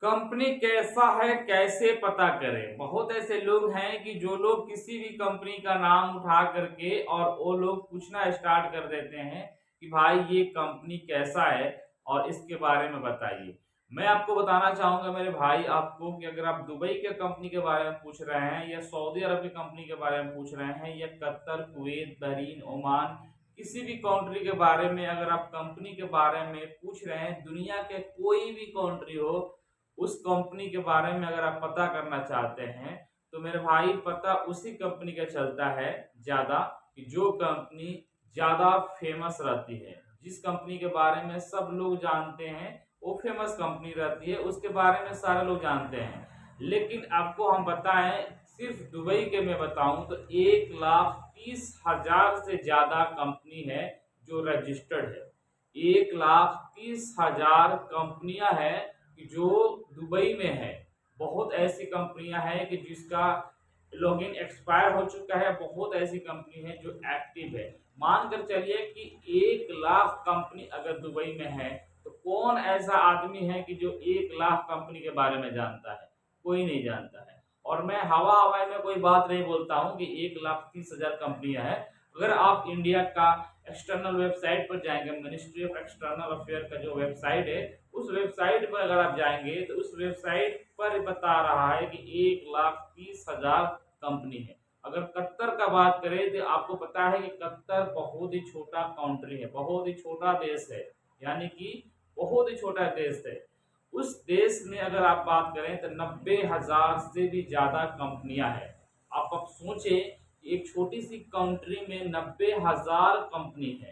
Company कैसा है कैसे पता करें? बहुत ऐसे लोग हैं कि जो लोग किसी भी कंपनी का नाम उठा करके और वो लोग पूछना स्टार्ट कर देते हैं कि भाई ये कंपनी कैसा है और इसके बारे में बताइए। मैं आपको बताना चाहूंगा मेरे भाई आपको कि अगर आप दुबई के कंपनी के बारे में पूछ रहे हैं या सऊदी अरब की कंपनी के बारे में पूछ रहे हैं या कतर, कुवैत, बहरीन, ओमान, किसी भी कंट्री के बारे में अगर आप कंपनी के बारे में पूछ रहे हैं, दुनिया के कोई भी कंट्री हो, उस कंपनी के बारे में अगर आप पता करना चाहते हैं तो मेरे भाई पता उसी कंपनी का चलता है ज्यादा, कि जो कंपनी ज्यादा फेमस रहती है, जिस कंपनी के बारे में सब लोग जानते हैं वो फेमस कंपनी रहती है, उसके बारे में सारे लोग जानते हैं। लेकिन आपको हम बताएं, सिर्फ दुबई के मैं बताऊं तो 1,30,000 से ज्यादा कंपनी है जो रजिस्टर्ड है। 1,30,000 कंपनियां हैं कि जो दुबई में है। बहुत ऐसी कंपनियां हैं कि जिसका लॉगिन एक्सपायर हो चुका है, बहुत ऐसी कंपनी है जो एक्टिव है। मानकर चलिए कि 1,00,000 कंपनी अगर दुबई में है तो कौन ऐसा आदमी है कि जो 1,00,000 कंपनी के बारे में जानता है? कोई नहीं जानता है। और मैं हवा हवाई में कोई बात नहीं बोलता हूँ कि 1,30,000 कंपनियां हैं। अगर आप इंडिया का एक्सटर्नल वेबसाइट पर जाएंगे, मिनिस्ट्री ऑफ एक्सटर्नल अफेयर का जो वेबसाइट है, उस वेबसाइट पर अगर आप जाएंगे तो उस वेबसाइट पर बता रहा है कि 1,30,000 कंपनी है। अगर कतर का बात करें तो आपको पता है कि कतर बहुत ही छोटा कंट्री है, बहुत ही छोटा देश है, यानी कि बहुत ही छोटा देश है। उस देश में अगर आप बात करें तो 90,000 से भी ज्यादा कंपनियां हैं। आप अब सोचें, एक छोटी सी कंट्री में 90,000 कंपनी है,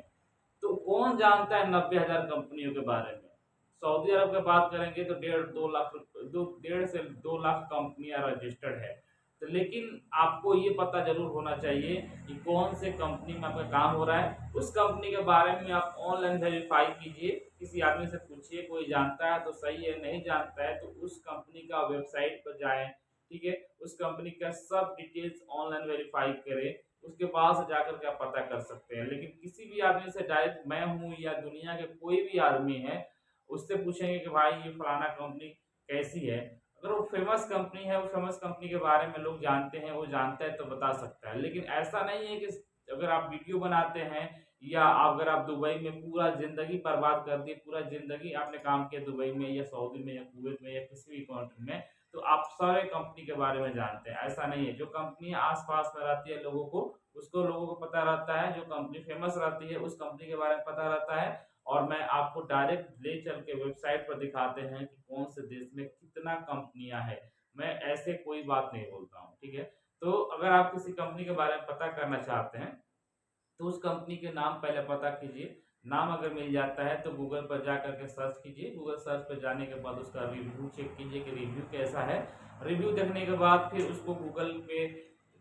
तो कौन जानता है 90,000 कंपनियों के बारे में? सऊदी अरब की बात करेंगे तो 1.5 से 2 लाख कंपनियां रजिस्टर्ड है। तो लेकिन आपको ये पता जरूर होना चाहिए कि कौन से कंपनी में आपका काम हो रहा है। उस कंपनी के बारे में आप ऑनलाइन वेरीफाई कीजिए, किसी आदमी से पूछिए, कोई जानता है तो सही है, नहीं जानता है तो उस कंपनी का वेबसाइट पर जाएं, ठीक है, उस कंपनी का सब डिटेल्स ऑनलाइन वेरीफाई करें, उसके पास जाकर के आप पता कर सकते हैं। लेकिन किसी भी आदमी से डायरेक्ट मैं हूँ या दुनिया के कोई भी आदमी है, उससे पूछेंगे कि भाई ये फलाना कंपनी कैसी है, अगर वो फेमस कंपनी है, वो फेमस कंपनी के बारे में लोग जानते हैं, वो जानता है तो बता सकता है। लेकिन ऐसा नहीं है कि अगर आप वीडियो बनाते हैं या अगर आप दुबई में पूरा जिंदगी बर्बाद कर दी, पूरा जिंदगी आपने काम किया दुबई में या सऊदी में या कुवैत में या किसी भी कंट्री में, तो आप सारे कंपनी के बारे में जानते हैं। ऐसा नहीं है। जो कंपनी आस-पास में रहती है लोगों को, उसको लोगों को पता रहता है। जो कंपनी फेमस रहती है उस कंपनी के बारे में पता रहता है। और मैं आपको डायरेक्ट ले चल के वेबसाइट पर दिखाते हैं कि कौन से देश में कितना कंपनियां है। मैं ऐसे कोई बात नहीं बोलता हूँ, ठीक है। तो अगर आप किसी कंपनी के बारे में पता करना चाहते हैं तो उस कंपनी के नाम पहले पता कीजिए। नाम अगर मिल जाता है तो गूगल पर जा करके सर्च कीजिए। गूगल सर्च पर जाने के बाद उसका रिव्यू चेक कीजिए कि रिव्यू कैसा है। रिव्यू देखने के बाद फिर उसको गूगल पे,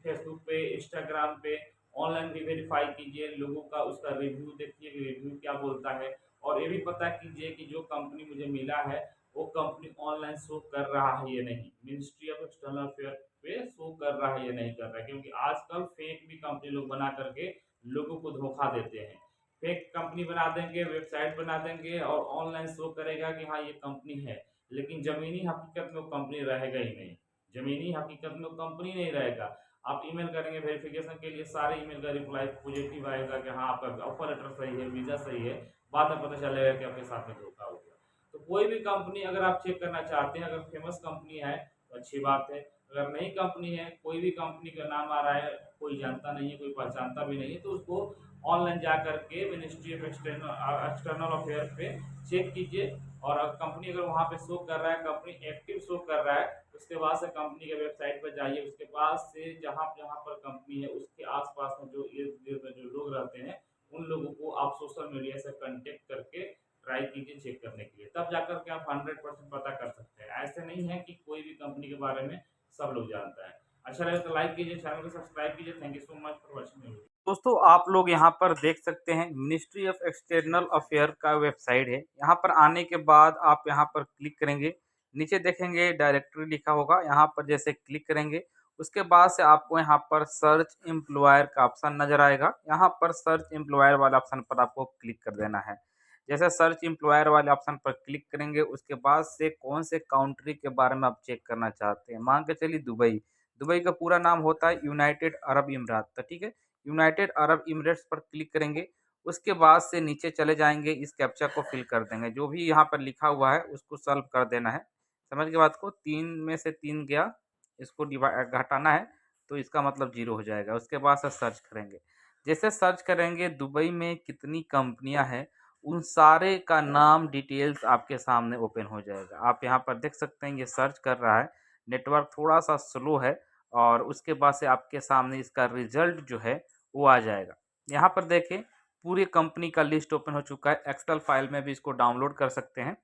फेसबुक पे, इंस्टाग्राम पे ऑनलाइन भी वेरीफाई कीजिए। लोगों का उसका रिव्यू देखिए कि रिव्यू क्या बोलता है। और ये भी पता कीजिए कि जो कंपनी मुझे मिला है वो कंपनी ऑनलाइन शो कर रहा है या नहीं, मिनिस्ट्री ऑफ एक्सटर्नल अफेयर पे शो कर रहा है या नहीं कर रहा है। क्योंकि आजकल फेक भी कंपनी लोग बना करके लोगों को धोखा देते हैं। फेक कंपनी बना देंगे, वेबसाइट बना देंगे और ऑनलाइन शो करेगा कि हाँ ये कंपनी है, लेकिन जमीनी हकीकत में वो कंपनी रहेगा ही नहीं। जमीनी हकीकत में वो कंपनी नहीं रहेगा। आप ईमेल करेंगे वेरिफिकेशन के लिए, सारे ईमेल का रिप्लाई पॉजिटिव आएगा कि हाँ आपका ऑफर लेटर सही है, वीजा सही है। बाद में पता चलेगा कि आपके साथ में धोखा हो गया। तो कोई भी कंपनी अगर आप चेक करना चाहते हैं, अगर फेमस कंपनी है तो अच्छी बात है। अगर नई कंपनी है, कोई भी कंपनी का नाम आ रहा है, कोई जानता नहीं है, कोई पहचानता भी नहीं है, तो उसको ऑनलाइन जा करके मिनिस्ट्री ऑफ एक्सटर्नल अफेयर पे चेक कीजिए। और कंपनी अगर वहाँ पे शो कर रहा है, कंपनी एक्टिव शो कर रहा है, उसके बाद से कंपनी के वेबसाइट पर जाइए। उसके बाद से जहाँ जहाँ पर कंपनी है उसके आसपास में जो इर्द गिर्द में जो लोग रहते हैं, उन लोगों को आप सोशल मीडिया से कांटेक्ट करके ट्राई कीजिए चेक करने के लिए, तब जाकर के आप 100% पता कर सकते हैं। ऐसे नहीं है कि कोई भी कंपनी के बारे में सब लोग जानता है। अच्छा लगे तो लाइक कीजिए, चैनल को सब्सक्राइब कीजिए। Thank you so much for watching. दोस्तों आप लोग यहाँ पर देख सकते हैं मिनिस्ट्री ऑफ एक्सटर्नल अफेयर का वेबसाइट है। यहाँ पर आने के बाद आप यहाँ पर क्लिक करेंगे, नीचे देखेंगे डायरेक्टरी लिखा होगा, यहाँ पर जैसे क्लिक करेंगे उसके बाद से आपको यहाँ पर सर्च एम्प्लॉयर का ऑप्शन नजर आएगा। यहाँ पर सर्च एम्प्लॉयर वाला ऑप्शन पर आपको क्लिक कर देना है। जैसे सर्च एम्प्लॉयर वाले ऑप्शन पर क्लिक करेंगे, उसके बाद से कौन से कंट्री के बारे में आप चेक करना चाहते हैं। मान के चलिए दुबई, दुबई का पूरा नाम होता है यूनाइटेड अरब इमारात, तो ठीक है, यूनाइटेड अरब इमिरेट्स पर क्लिक करेंगे। उसके बाद से नीचे चले जाएँगे, इस कैप्चा को फिल कर देंगे, जो भी यहाँ पर लिखा हुआ है उसको सॉल्व कर देना है। समझ गए बात को? 3 में से 3 गया, इसको घटाना है, तो इसका मतलब 0 हो जाएगा। उसके बाद से सर्च करेंगे। जैसे सर्च करेंगे दुबई में कितनी कंपनियाँ हैं, उन सारे का नाम डिटेल्स आपके सामने ओपन हो जाएगा। आप यहाँ पर देख सकते हैं ये सर्च कर रहा है, नेटवर्क थोड़ा-सा स्लो है और उसके बाद से आपके सामने इसका रिज़ल्ट जो है वो आ जाएगा। यहाँ पर देखें पूरी कंपनी का लिस्ट ओपन हो चुका है, एक्सेल फाइल में भी इसको डाउनलोड कर सकते हैं।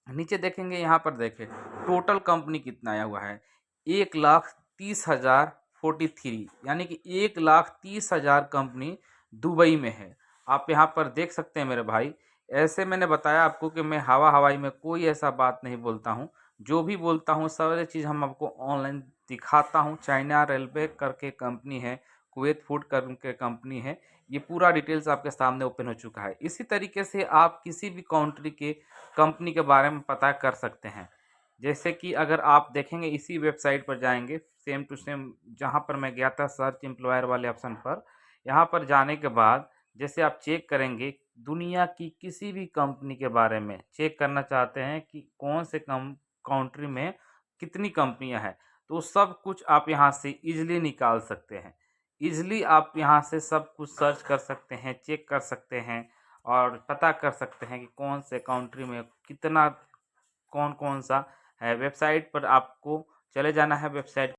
नीचे देखेंगे यहाँ पर देखें टोटल कंपनी कितना आया हुआ है, 1,30,043 यानी कि 1,30,000 कंपनी दुबई में है। आप यहाँ पर देख सकते हैं मेरे भाई, ऐसे मैंने बताया आपको कि मैं हवा-हवाई में कोई ऐसा बात नहीं बोलता हूँ। जो भी बोलता हूँ सारी चीज़ हम आपको ऑनलाइन दिखाता हूँ। चाइना रेलवे करके कंपनी है, कुवैत फूड करके कंपनी है, ये पूरा डिटेल्स आपके सामने ओपन हो चुका है। इसी तरीके से आप किसी भी कंट्री के कंपनी के बारे में पता कर सकते हैं। जैसे कि अगर आप देखेंगे इसी वेबसाइट पर जाएँगे, सेम टू सेम जहाँ पर मैं गया था सर्च एम्प्लॉयर वाले ऑप्शन पर, यहाँ पर जाने के बाद जैसे आप चेक करेंगे दुनिया की किसी भी कंपनी के बारे में चेक करना चाहते हैं कि कौन से कंट्री में कितनी कंपनियाँ हैं, तो सब कुछ आप यहाँ से ईज़िली निकाल सकते हैं। ईज़िली आप यहाँ से सब कुछ सर्च कर सकते हैं, चेक कर सकते हैं और पता कर सकते हैं कि कौन से कंट्री में कितना कौन-कौन सा है। वेबसाइट पर आपको चले जाना है, वेबसाइट